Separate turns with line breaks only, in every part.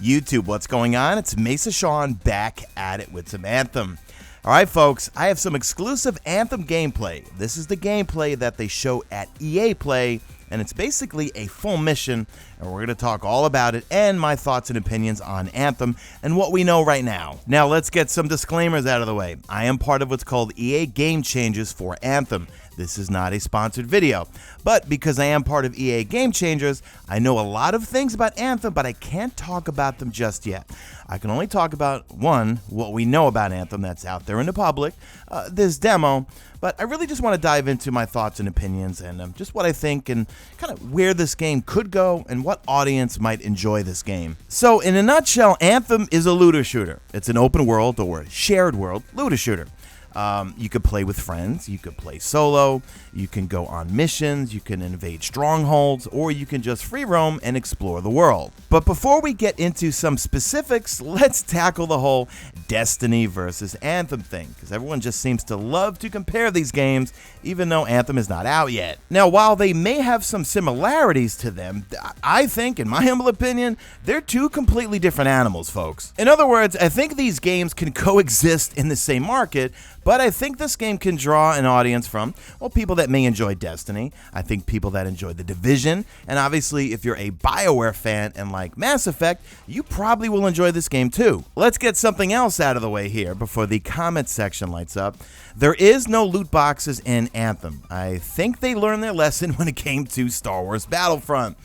YouTube, what's going on? It's Mesa Sean back at it with some Anthem. Alright folks, I have some exclusive Anthem gameplay. This is the gameplay that they show at EA Play, and it's basically a full mission, and we're going to talk all about it and my thoughts and opinions on Anthem and what we know right now. Now let's get some disclaimers out of the way. I am part of what's called EA Game Changers for Anthem. This is not a sponsored video, but because I am part of EA Game Changers, I know a lot of things about Anthem, but I can't talk about them just yet. I can only talk about, one, what we know about Anthem that's out there in the public, this demo, but I really just want to dive into my thoughts and opinions and just what I think and kind of where this game could go and what audience might enjoy this game. So in a nutshell, Anthem is a looter shooter. It's an open world or shared world looter shooter. You could play with friends, you could play solo, you can go on missions, you can invade strongholds, or you can just free roam and explore the world. But before we get into some specifics, let's tackle the whole Destiny versus Anthem thing, because everyone just seems to love to compare these games, even though Anthem is not out yet. Now, while they may have some similarities to them, I think, in my humble opinion, they're two completely different animals, folks. In other words, I think these games can coexist in the same market, but I think this game can draw an audience from, well, people that may enjoy Destiny, I think people that enjoy The Division, and obviously if you're a BioWare fan and like Mass Effect, you probably will enjoy this game too. Let's get something else out of the way here before the comment section lights up. There is no loot boxes in Anthem. I think they learned their lesson when it came to Star Wars Battlefront.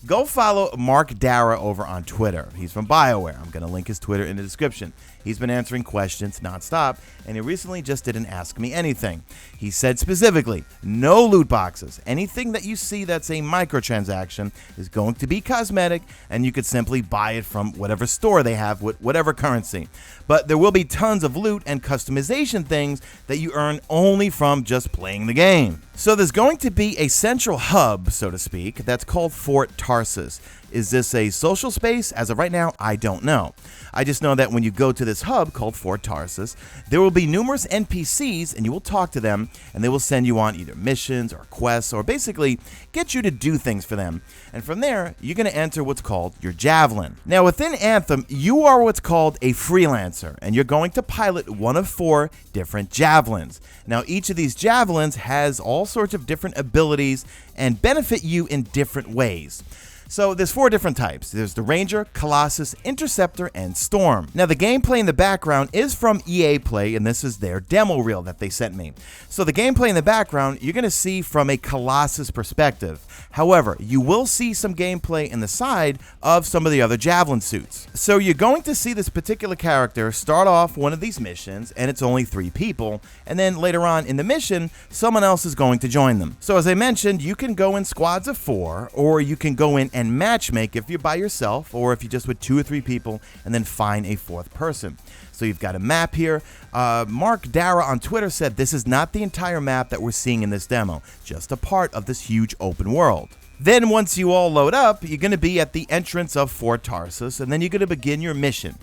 Go follow Mark Dara over on Twitter. He's from BioWare. I'm going to link his Twitter in the description. He's been answering questions nonstop, and he recently just did an Ask Me Anything. He said specifically, no loot boxes. Anything that you see that's a microtransaction is going to be cosmetic, and you could simply buy it from whatever store they have with whatever currency. But there will be tons of loot and customization things that you earn only from just playing the game. So there's going to be a central hub, so to speak, that's called Fort Tarsus. Is this a social space? As of right now, I don't know. I just know that when you go to this hub called Fort Tarsus, there will be numerous NPCs and you will talk to them and they will send you on either missions or quests or basically get you to do things for them. And from there, you're going to enter what's called your Javelin. Now within Anthem, you are what's called a Freelancer and you're going to pilot one of 4 different Javelins. Now each of these Javelins has all sorts of different abilities and benefit you in different ways. So there's 4 different types. There's the Ranger, Colossus, Interceptor, and Storm. Now the gameplay in the background is from EA Play, and this is their demo reel that they sent me. So the gameplay in the background, you're going to see from a Colossus perspective. However, you will see some gameplay in the side of some of the other Javelin suits. So you're going to see this particular character start off one of these missions, and it's only 3 people, and then later on in the mission, someone else is going to join them. So as I mentioned, you can go in squads of 4, or you can go in and matchmake if you're by yourself or if you're just with 2 or 3 people and then find a 4th person. So you've got a map here. Mark Dara on Twitter said this is not the entire map that we're seeing in this demo, just a part of this huge open world. Then once you all load up, you're going to be at the entrance of Fort Tarsus and then you're going to begin your mission.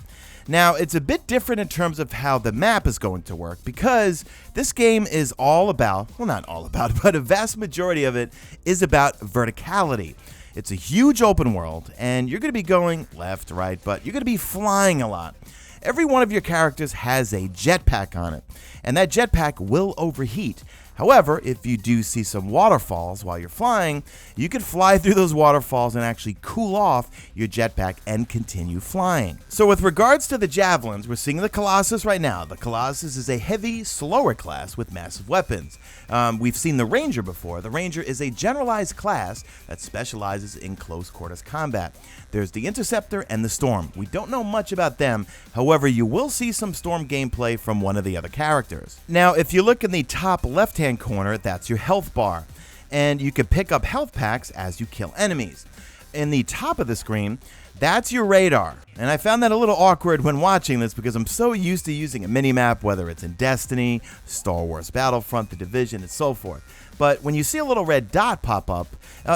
Now, it's a bit different in terms of how the map is going to work because this game is all about, well, not all about, but a vast majority of it is about verticality. It's a huge open world, and you're going to be going left, right, but you're going to be flying a lot. Every one of your characters has a jetpack on it, and that jetpack will overheat. However, if you do see some waterfalls while you're flying, you can fly through those waterfalls and actually cool off your jetpack and continue flying. So with regards to the Javelins, we're seeing the Colossus right now. The Colossus is a heavy, slower class with massive weapons. We've seen the Ranger before. The Ranger is a generalized class that specializes in close quarters combat. There's the Interceptor and the Storm. We don't know much about them. However, you will see some Storm gameplay from one of the other characters. Now, if you look in the top left-hand corner, that's your health bar, and you can pick up health packs as you kill enemies. In the top of the screen, that's your radar, and I found that a little awkward when watching this because I'm so used to using a minimap, whether it's in Destiny, Star Wars Battlefront, The Division, and so forth. but when you see a little red dot pop up,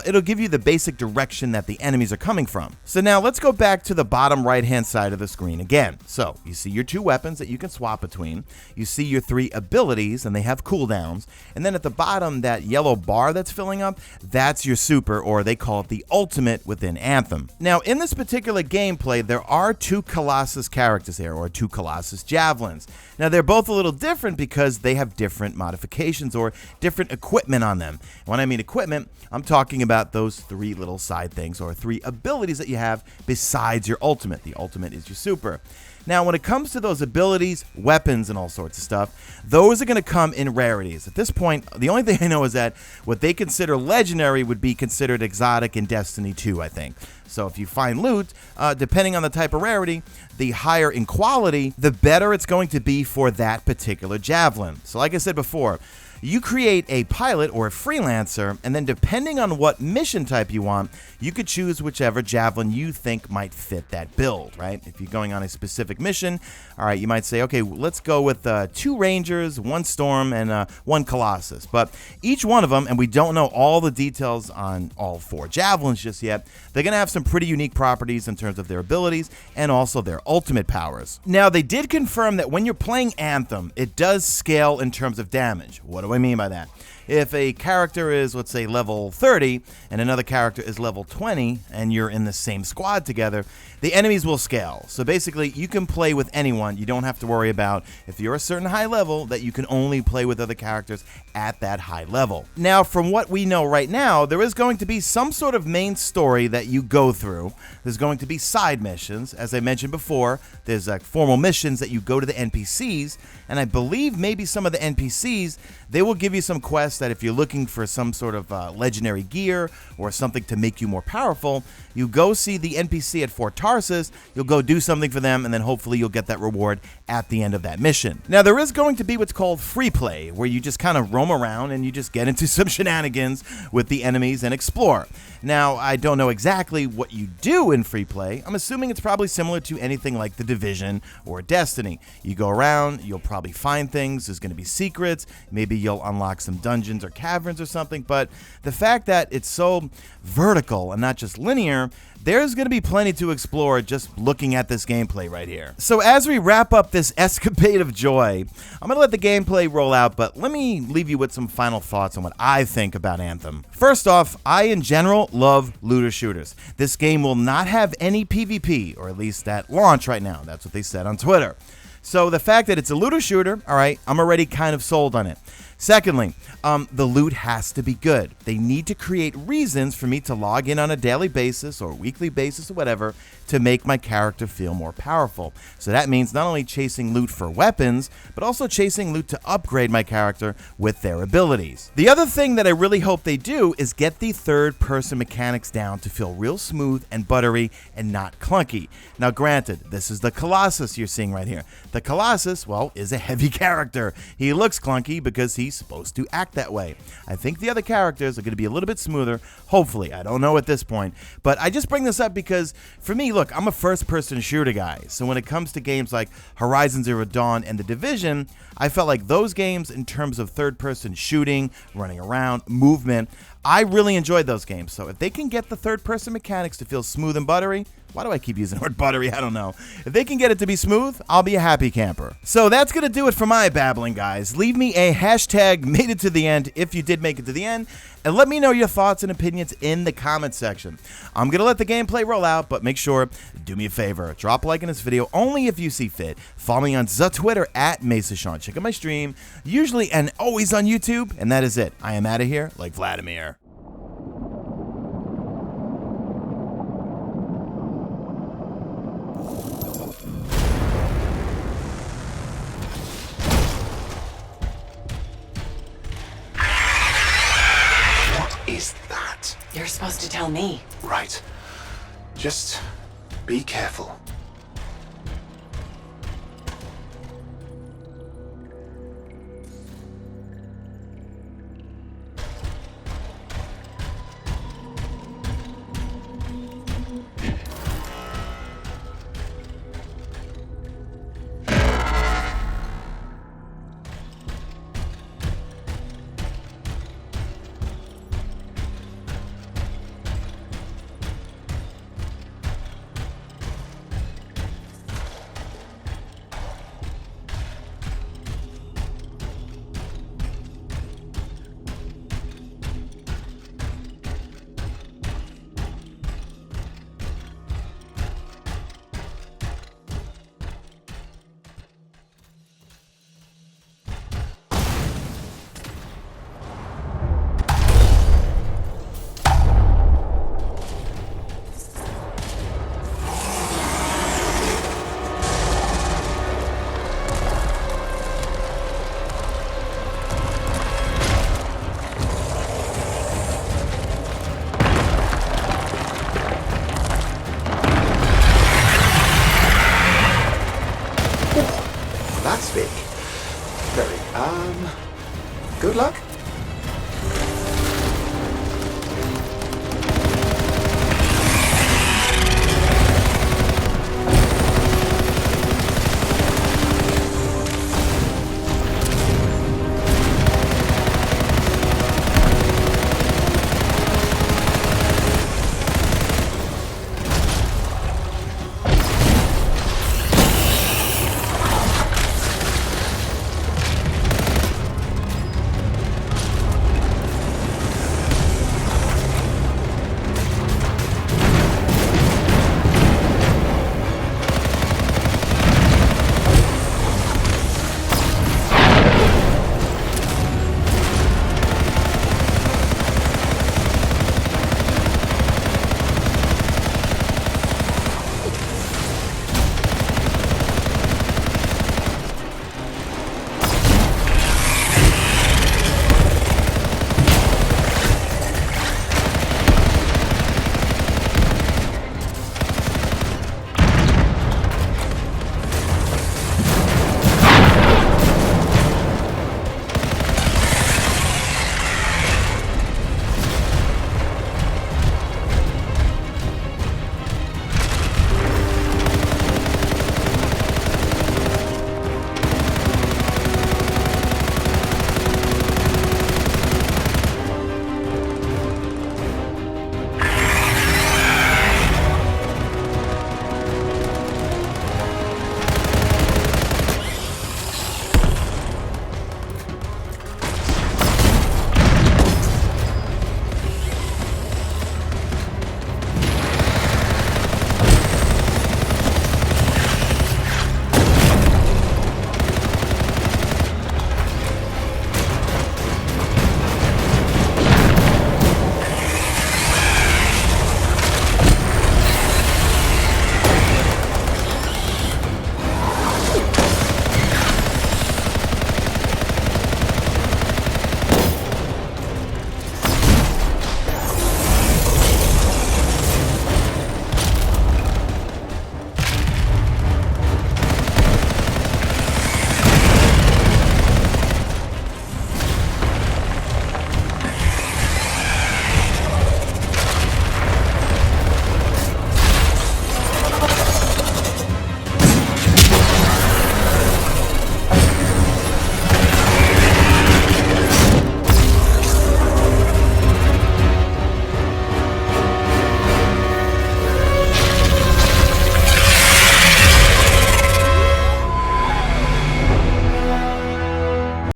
it'll give you the basic direction that the enemies are coming from. So now let's go back to the bottom right-hand side of the screen again. So you see your 2 weapons that you can swap between. You see your 3 abilities, and they have cooldowns. And then at the bottom, that yellow bar that's filling up, that's your super, or they call it the ultimate within Anthem. Now, in this particular gameplay, there are 2 Colossus characters here, or 2 Colossus Javelins. Now, they're both a little different because they have different modifications or different equipment on them. When I mean equipment, I'm talking about those 3 little side things or 3 abilities that you have besides your ultimate. The ultimate is your super. Now, when it comes to those abilities, weapons, and all sorts of stuff, those are going to come in rarities. At this point, the only thing I know is that what they consider legendary would be considered exotic in Destiny 2, I think. So if you find loot, depending on the type of rarity, the higher in quality, the better it's going to be for that particular javelin. So like I said before, you create a pilot or a freelancer, and then depending on what mission type you want, you could choose whichever javelin you think might fit that build, right? If you're going on a specific mission, all right, you might say, okay, let's go with 2 Rangers, 1 Storm, and 1 Colossus. But each one of them, and we don't know all the details on all 4 javelins just yet, they're going to have some pretty unique properties in terms of their abilities and also their ultimate powers. Now, they did confirm that when you're playing Anthem, it does scale in terms of damage. What do I mean by that? If a character is, let's say, level 30 and another character is level 20 and you're in the same squad together, the enemies will scale. So basically, you can play with anyone. You don't have to worry about, if you're a certain high level, that you can only play with other characters at that high level. Now, from what we know right now, there is going to be some sort of main story that you go through. There's going to be side missions. As I mentioned before, there's formal missions that you go to the NPCs, and I believe maybe some of the NPCs, they will give you some quests that if you're looking for some sort of legendary gear or something to make you more powerful, you go see the NPC at Fort Tarsus, you'll go do something for them, and then hopefully you'll get that reward at the end of that mission. Now, there is going to be what's called free play, where you just kind of roam around and you just get into some shenanigans with the enemies and explore. Now, I don't know exactly what you do in free play. I'm assuming it's probably similar to anything like The Division or Destiny. You go around, you'll probably find things, there's going to be secrets, maybe you'll unlock some dungeons or caverns or something, but the fact that it's so vertical and not just linear, there's going to be plenty to explore just looking at this gameplay right here. So as we wrap up this escapade of joy, I'm going to let the gameplay roll out, but let me leave you with some final thoughts on what I think about Anthem. First off, I in general love looter shooters. This game will not have any PvP, or at least at launch right now. That's what they said on Twitter. So the fact that it's a looter shooter, all right, I'm already kind of sold on it. Secondly, the loot has to be good. They need to create reasons for me to log in on a daily basis or weekly basis or whatever to make my character feel more powerful. So that means not only chasing loot for weapons, but also chasing loot to upgrade my character with their abilities. The other thing that I really hope they do is get the third-person mechanics down to feel real smooth and buttery and not clunky. Now granted, this is the Colossus you're seeing right here. The Colossus, well, is a heavy character. He looks clunky because he's supposed to act that way. I think the other characters are going to be a little bit smoother, hopefully. I don't know at this point, but I just bring this up because for me, look, I'm a first-person shooter guy, so when it comes to games like Horizon Zero Dawn and The Division, I felt like those games in terms of third-person shooting, running around, movement, I really enjoyed those games. So if they can get the third-person mechanics to feel smooth and buttery, why do I keep using the word buttery? I don't know. If they can get it to be smooth, I'll be a happy camper. So that's going to do it for my babbling, guys. Leave me a hashtag made it to the end if you did make it to the end, and let me know your thoughts and opinions in the comment section. I'm going to let the gameplay roll out, but make sure, do me a favor, drop a like in this video only if you see fit. Follow me on Twitter at Mesa Sean. Check out my stream, usually and always on YouTube, and that is it. I am out of here like Vladimir.
You're supposed to tell me.
Right. Just be careful. Good luck.